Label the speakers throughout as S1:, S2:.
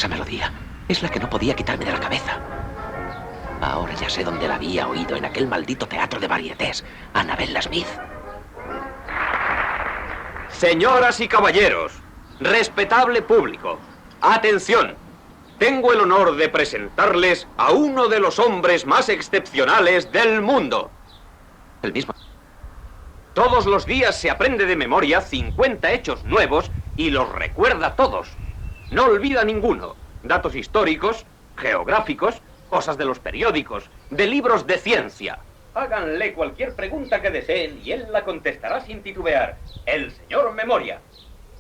S1: Esa melodía es la que no podía quitarme de la cabeza. Ahora ya sé dónde la había oído, en aquel maldito teatro de varietés. Annabella Smith.
S2: Señoras y caballeros, respetable público, atención. Tengo el honor de presentarles a uno de los hombres más excepcionales del mundo.
S1: El mismo.
S2: Todos los días se aprende de memoria 50 hechos nuevos y los recuerda todos. No olvida ninguno. Datos históricos, geográficos, cosas de los periódicos, de libros de ciencia. Háganle cualquier pregunta que deseen y él la contestará sin titubear. El señor Memoria.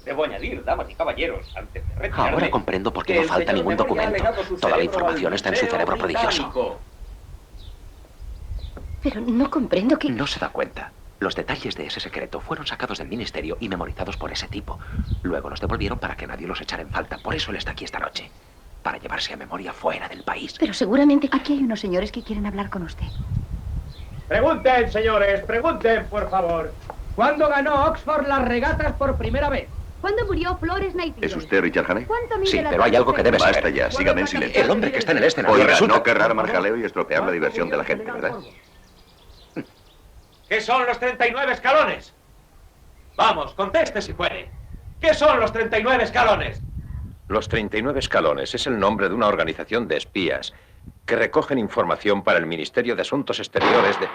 S2: Debo añadir, damas y caballeros, antes de retirarme...
S1: Ahora comprendo por qué no falta ningún documento. Toda la información está en su cerebro prodigioso.
S3: Pero no comprendo que...
S1: No se da cuenta. Los detalles de ese secreto fueron sacados del ministerio y memorizados por ese tipo. Luego los devolvieron para que nadie los echara en falta. Por eso él está aquí esta noche. Para llevarse a Memoria fuera del país.
S3: Pero seguramente aquí hay unos señores que quieren hablar con usted.
S4: Pregunten, señores, pregunten, por favor. ¿Cuándo ganó Oxford las regatas por primera vez?
S5: ¿Cuándo murió Flores Nightingale?
S6: ¿Es usted Richard Hannay?
S1: Sí, pero hay algo que debe saber.
S6: Basta ya, sígame en silencio.
S1: El hombre que está en el escenario
S6: Oiga,
S1: resulta...
S6: no querrá armar jaleo y estropear la diversión de la gente, ¿verdad?
S4: ¿Qué son los 39 escalones? Vamos, conteste si puede. ¿Qué son los 39 escalones?
S7: Los 39 escalones es el nombre de una organización de espías que recogen información para el Ministerio de Asuntos Exteriores de...